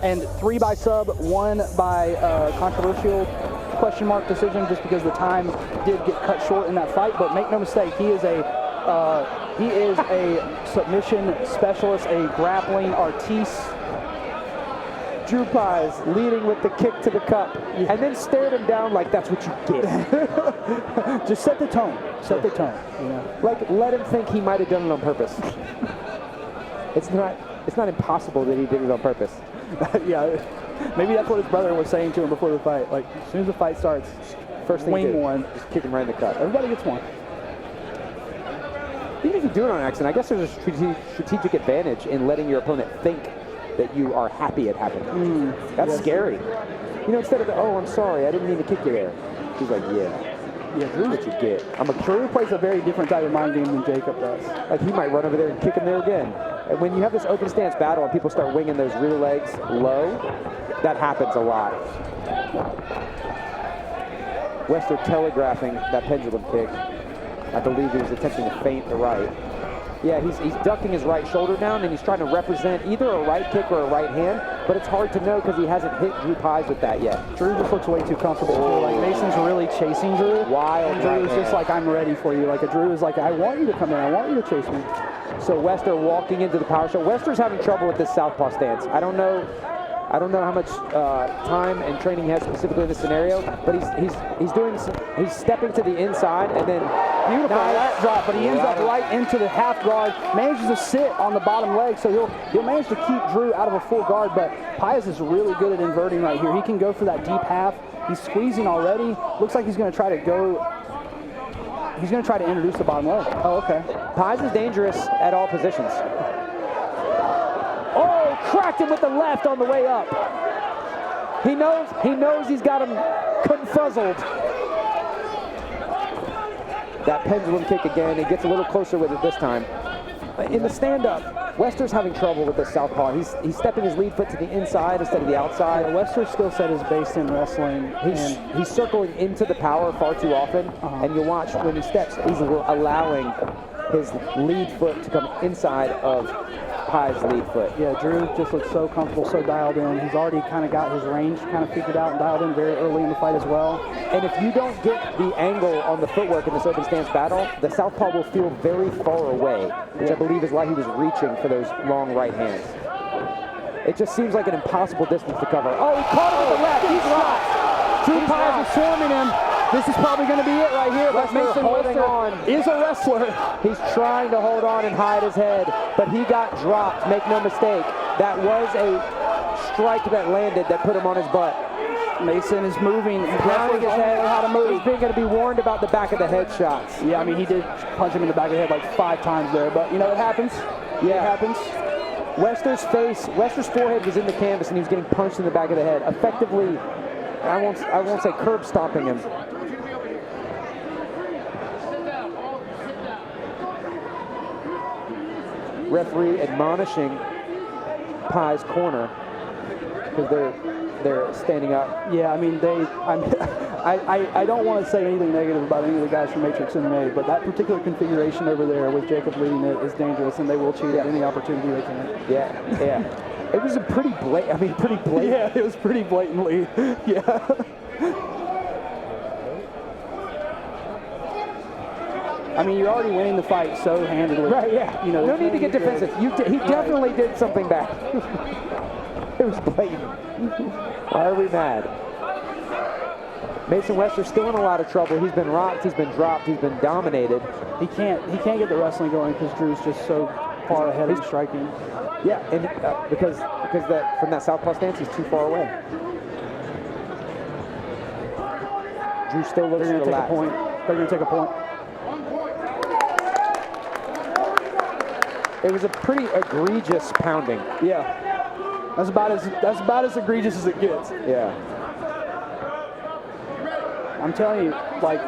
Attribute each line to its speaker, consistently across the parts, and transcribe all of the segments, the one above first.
Speaker 1: And 3 by sub, 1 by controversial question mark decision, just because the time did get cut short in that fight. But make no mistake, he is a submission specialist, a grappling artiste.
Speaker 2: Drew Pais leading with the kick to the cup, and then stared him down like that's what you get.
Speaker 1: Just set the tone. Set the tone. You know?
Speaker 2: Like, let him think he might have done it on purpose. It's not impossible that he did it on purpose.
Speaker 1: Yeah, maybe that's what his brother was saying to him before the fight. Like, as soon as the fight starts,
Speaker 2: first thing
Speaker 1: wing one,
Speaker 2: just kick him right in the cup.
Speaker 1: Everybody gets one.
Speaker 2: Even if you do it on accident, I guess there's a strategic advantage in letting your opponent think that you are happy it happened. That's scary. You know, instead of, oh, I'm sorry, I didn't mean to kick you there. He's like, yeah, Drew's what you get.
Speaker 1: Drew plays a very different type of mind game than Jacob does.
Speaker 2: Like, he might run over there and kick him there again. And when you have this open stance battle and people start winging those rear legs low, that happens a lot. Wester telegraphing that pendulum kick. I believe he was attempting to feint the right. Yeah, he's ducking his right shoulder down, and he's trying to represent either a right kick or a right hand, but it's hard to know because he hasn't hit Drew Pais with that yet.
Speaker 1: Drew just looks way too comfortable. Like, Mason's really chasing Drew.
Speaker 2: Wild.
Speaker 1: And Drew is just like, I'm ready for you. Like, Drew is like, I want you to come in. I want you to chase me.
Speaker 2: So Wester walking into the power shot. Wester's having trouble with this southpaw stance. I don't know how much time and training he has specifically in this scenario, but he's stepping to the inside and then
Speaker 1: beautiful lat drop, but he ends up right into the half guard, manages to sit on the bottom leg, so he'll manage to keep Drew out of a full guard. But Pais is really good at inverting right here. He can go for that deep half. He's squeezing already. Looks like he's going to try to go. He's going to try to introduce the bottom leg. Oh, okay.
Speaker 2: Pais is dangerous at all positions. Oh, cracked him with the left on the way up. He knows he's got him confuzzled. That pendulum kick again. He gets a little closer with it this time. In the stand-up, Wester's having trouble with the southpaw. He's stepping his lead foot to the inside instead of the outside.
Speaker 1: Yeah, Wester's skill set is based in wrestling.
Speaker 2: He's circling into the power far too often, and you'll watch when he steps, he's allowing his lead foot to come inside of Pais' lead foot.
Speaker 1: Yeah, Drew just looks so comfortable, so dialed in. He's already kind of got his range kind of figured out and dialed in very early in the fight as well.
Speaker 2: And if you don't get the angle on the footwork in this open stance battle, the southpaw will feel very far away, which I believe is why he was reaching for those long right hands. It just seems like an impossible distance to cover. Oh, he caught him with the left. He's dropped.
Speaker 1: Drew Pais is swarming him. This is probably going to be it right here. But Mason Wester is a wrestler.
Speaker 2: He's trying to hold on and hide his head, but he got dropped. Make no mistake. That was a strike that landed that put him on his butt.
Speaker 1: Mason is moving.
Speaker 2: He's pounding his head. How to move. He's going to be warned about the back of the head shots.
Speaker 1: Yeah, I mean, he did punch him in the back of the head like 5 times there, but you know, it happens. Yeah, it happens.
Speaker 2: Wester's forehead was in the canvas, and he was getting punched in the back of the head. Effectively, I won't say curb stomping him. Referee admonishing Pai's corner because they're standing up.
Speaker 1: Yeah, I mean, I don't want to say anything negative about any of the guys from Matrix MMA, but that particular configuration over there with Jacob leading it is dangerous, and they will cheat at any opportunity they can.
Speaker 2: Yeah. It was a pretty blatant.
Speaker 1: Yeah, it was pretty blatantly. Yeah. I mean, you're already winning the fight so handily.
Speaker 2: Right, yeah.
Speaker 1: You know,
Speaker 2: no need to get defensive. He definitely did something bad. It was blatant. Why are we mad? Mason Wester's still in a lot of trouble. He's been rocked, he's been dropped, he's been dominated.
Speaker 1: He can't get the wrestling going because Drew's just so far ahead of striking.
Speaker 2: Yeah, and because from that southpaw stance, he's too far away. Drew still looks
Speaker 1: They're going to take a point. They're going to take a point.
Speaker 2: It was a pretty egregious pounding.
Speaker 1: Yeah, that's about as egregious as it gets.
Speaker 2: Yeah.
Speaker 1: I'm telling you, like,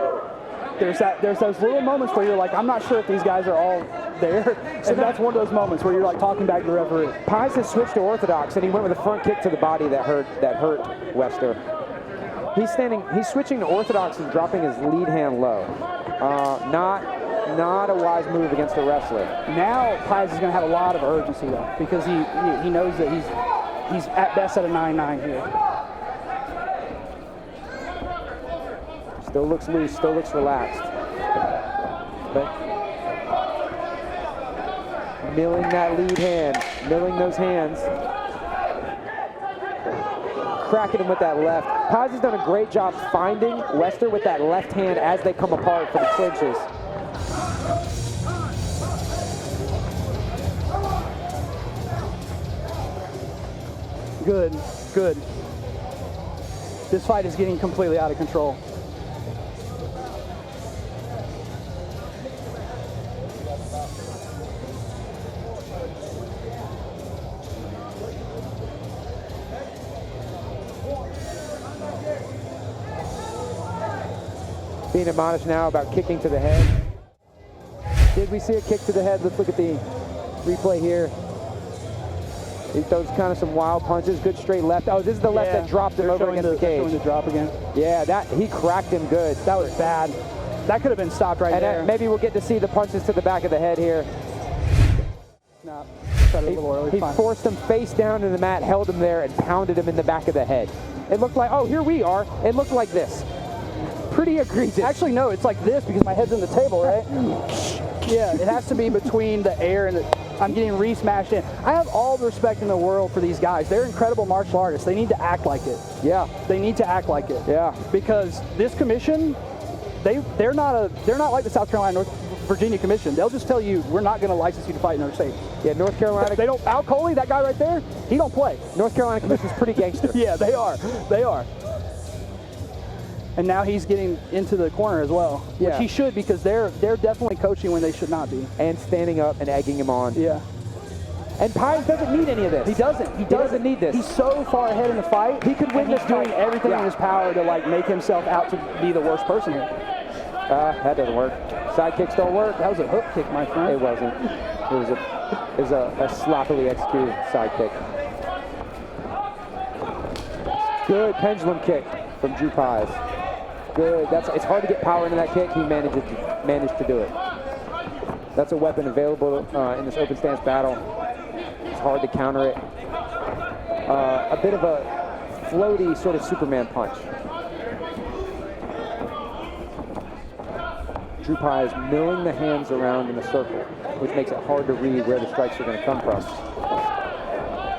Speaker 1: there's those little moments where you're like, I'm not sure if these guys are all there. So that's one of those moments where you're like talking back to the referee.
Speaker 2: Pais has switched to orthodox, and he went with a front kick to the body that hurt Wester. He's switching to orthodox and dropping his lead hand low. Not a wise move against a wrestler.
Speaker 1: Now Pais is going to have a lot of urgency though, because he knows that he's at best at a 9-9 here.
Speaker 2: Still looks loose, still looks relaxed. But milling that lead hand, milling those hands. Cracking him with that left. Pais has done a great job finding Wester with that left hand as they come apart for the clinches.
Speaker 1: Good, good. This fight is getting completely out of control.
Speaker 2: Being admonished now about kicking to the head. Did we see a kick to the head? Let's look at the replay here. He throws kind of some wild punches, good straight left. Oh, this is the left that dropped him over against the cage.
Speaker 1: Showing the drop again.
Speaker 2: Yeah, he cracked him good.
Speaker 1: That was bad. That could have been stopped right there.
Speaker 2: And maybe we'll get to see the punches to the back of the head here.
Speaker 1: No, started a little early.
Speaker 2: He forced him face down to the mat, held him there, and pounded him in the back of the head. It looked like, oh, here we are. It looked like this. Pretty egregious.
Speaker 1: Actually, no, it's like this because my head's in the table, right? Yeah, it has to be between the air and I'm getting re-smashed in. I have all the respect in the world for these guys. They're incredible martial artists. They need to act like it.
Speaker 2: Yeah.
Speaker 1: They need to act like it.
Speaker 2: Yeah.
Speaker 1: Because this commission, they're not like the South Carolina North Virginia Commission. They'll just tell you we're not going to license you to fight in another state.
Speaker 2: Yeah, North Carolina.
Speaker 1: They don't. Al Coley, that guy right there, he don't play.
Speaker 2: North Carolina Commission is pretty gangster.
Speaker 1: Yeah, they are. They are. And now he's getting into the corner as well, which he should, because they're definitely coaching when they should not be.
Speaker 2: And standing up and egging him on.
Speaker 1: Yeah.
Speaker 2: And Pais doesn't need any of this.
Speaker 1: He doesn't. He doesn't
Speaker 2: need this.
Speaker 1: He's so far ahead in the fight.
Speaker 2: He could win this
Speaker 1: fight. He's doing everything in his power to like make himself out to be the worst person here.
Speaker 2: That doesn't work. Side kicks don't work.
Speaker 1: That was a hook kick, my friend.
Speaker 2: It wasn't. It was a sloppily executed side kick. Good pendulum kick from Drew Pais. Good. It's hard to get power into that kick. He managed to do it. That's a weapon available in this open stance battle. It's hard to counter it. A bit of a floaty sort of Superman punch. Drew Pais milling the hands around in a circle, which makes it hard to read where the strikes are going to come from.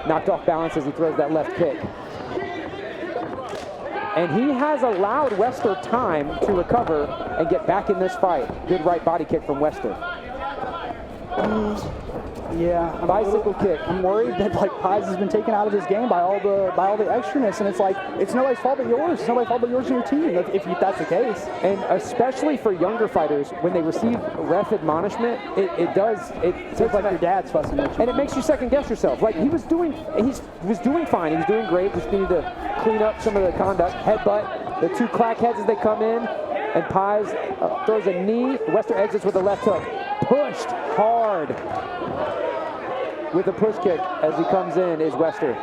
Speaker 2: Knocked off balance as he throws that left kick. And he has allowed Wester time to recover and get back in this fight. Good right body kick from Wester.
Speaker 1: Yeah,
Speaker 2: bicycle kick.
Speaker 1: I'm worried that like Pais has been taken out of his game by all the extraness, and it's like it's nobody's fault but yours. It's nobody's fault but yours and your team. If that's the case,
Speaker 2: and especially for younger fighters, when they receive ref admonishment, it
Speaker 1: feels like your dad's fussing at you,
Speaker 2: and it makes you second guess yourself. Like he was doing fine. He was doing great. Just needed to clean up some of the conduct. Headbutt the two clack heads as they come in, and Pais throws a knee. Wester exits with a left hook. Pushed hard with a push kick as he comes in is Wester.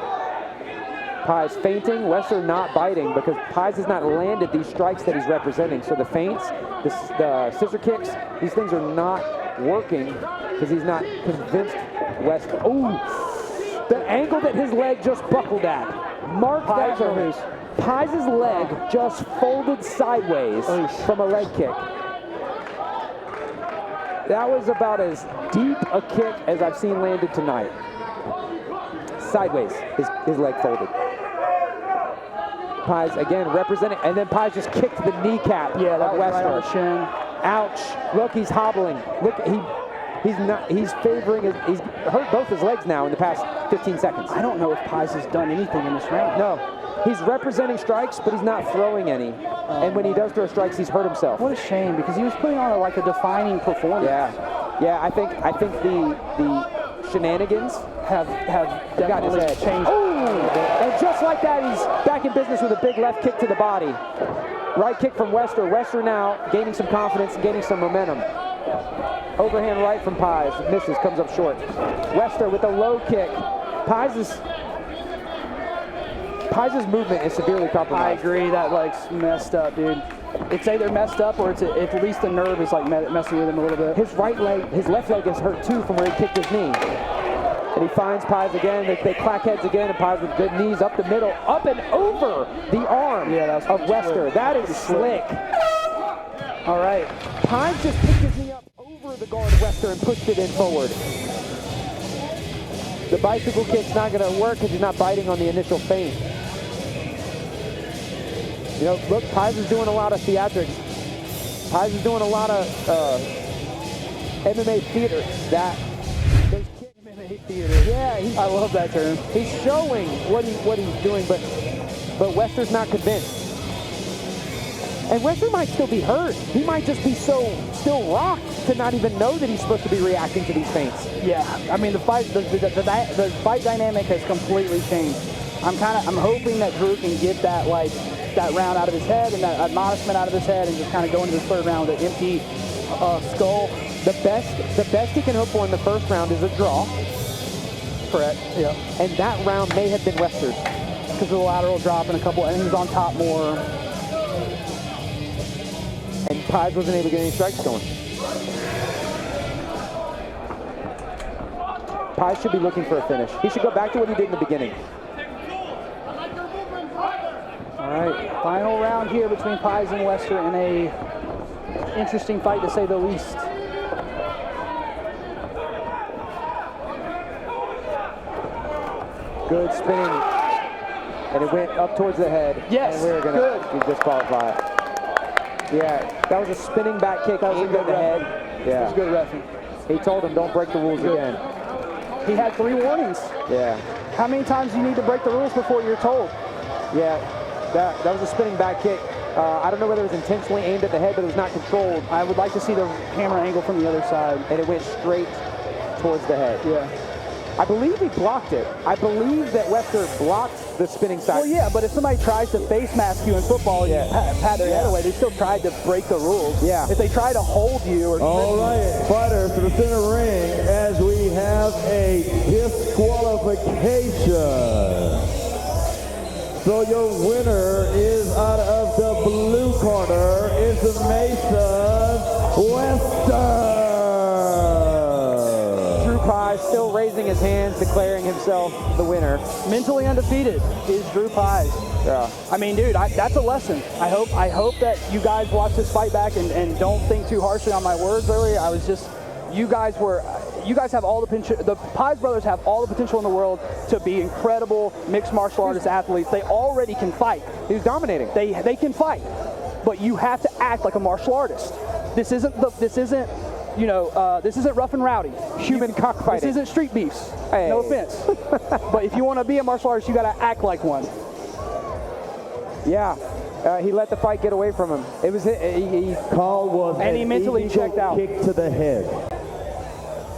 Speaker 2: Pais feinting, Wester not biting because Pais has not landed these strikes that he's representing. So the feints, the scissor kicks, these things are not working because he's not convinced Wester. Oh, the angle that his leg just buckled at. Mark that moment. Pais's leg just folded sideways from a leg kick. That was about as deep a kick as I've seen landed tonight. Sideways, his leg folded. Pais again representing, and then Pais just kicked the kneecap.
Speaker 1: Yeah, that
Speaker 2: of
Speaker 1: was
Speaker 2: Wester.
Speaker 1: right on the shin.
Speaker 2: Ouch! Look, he's hobbling. Look, he's he's hurt both his legs now in the past 15 seconds.
Speaker 1: I don't know if Pais has done anything in this round.
Speaker 2: No. He's representing strikes, but he's not throwing any. And when he does throw strikes, he's hurt himself.
Speaker 1: What a shame, because he was putting on a defining performance.
Speaker 2: Yeah. I think the shenanigans have got his head
Speaker 1: changed.
Speaker 2: Oh! And just like that, he's back in business with a big left kick to the body. Right kick from Wester. Wester now gaining some confidence, gaining some momentum. Overhand right from Pais. Misses, comes up short. Wester with a low kick. Pais's movement is severely compromised.
Speaker 1: I agree, that leg's messed up, dude. It's either messed up or it's at least the nerve is like messing with him a little bit.
Speaker 2: His left leg is hurt too from where he kicked his knee. And he finds Pais again. They clack heads again, and Pais with good knees up the middle, up and over the arm of Wester. That is slick.
Speaker 1: All right.
Speaker 2: Pais just picked his knee up over the guard Wester and pushed it in forward. The bicycle kick's not going to work because he's not biting on the initial feint. You know, look, Pais is doing a lot of theatrics. Pais is doing a lot of MMA theater. Those kicks,
Speaker 1: MMA theater.
Speaker 2: yeah,
Speaker 1: I love that term.
Speaker 2: he's showing what he's doing, but Wester's not convinced. And Wester might still be hurt. He might just be still rocked to not even know that he's supposed to be reacting to these feints.
Speaker 1: Yeah, I mean the fight dynamic has completely changed. I'm hoping that Drew can get that round out of his head and that admonishment out of his head and just kind of go into the third round with an empty skull.
Speaker 2: The best he can hope for in the first round is a draw.
Speaker 1: Correct. Yeah.
Speaker 2: And that round may have been Wester's.
Speaker 1: Because of the lateral drop and he was on top more.
Speaker 2: And Pais wasn't able to get any strikes going. Pais should be looking for a finish. He should go back to what he did in the beginning.
Speaker 1: All right, final round here between Pais and Wester in a interesting fight to say the least.
Speaker 2: Good spinning. And it went up towards the head.
Speaker 1: Yes,
Speaker 2: and we're going to disqualify it. Yeah, that was a spinning back kick aimed at the head. Yeah.
Speaker 1: That was good reffing.
Speaker 2: He told him, don't break the rules again.
Speaker 1: He had 3 warnings.
Speaker 2: Yeah.
Speaker 1: How many times do you need to break the rules before you're told?
Speaker 2: Yeah, that was a spinning back kick. I don't know whether it was intentionally aimed at the head, but it was not controlled.
Speaker 1: I would like to see the camera angle from the other side.
Speaker 2: And it went straight towards the head.
Speaker 1: Yeah.
Speaker 2: I believe he blocked it. I believe that Wester blocked the spinning side.
Speaker 1: Well, yeah, but if somebody tries to face mask you in football, you pat their head away. They still tried to break the rules.
Speaker 2: Yeah.
Speaker 1: If they try to hold you or
Speaker 3: all right, fighters to the center ring as we have a disqualification. So your winner is out of the blue corner is Mason Wester.
Speaker 2: Pais still raising his hands, declaring himself the winner.
Speaker 1: mentally undefeated is Drew Pais.
Speaker 2: Yeah.
Speaker 1: I mean, dude, that's a lesson. I hope that you guys watch this fight back and don't think too harshly on my words earlier. You guys have all the potential. The Pais brothers have all the potential in the world to be incredible mixed martial artist athletes. They already can fight.
Speaker 2: He's dominating.
Speaker 1: They can fight, but you have to act like a martial artist. This isn't rough and rowdy.
Speaker 2: Human cockfighting.
Speaker 1: This isn't street beefs.
Speaker 2: Hey.
Speaker 1: No offense. But if you want to be a martial artist, you got to act like one.
Speaker 2: Yeah. He let the fight get away from him. It was he
Speaker 3: Call was
Speaker 1: and he mentally checked out.
Speaker 3: Kick to the head.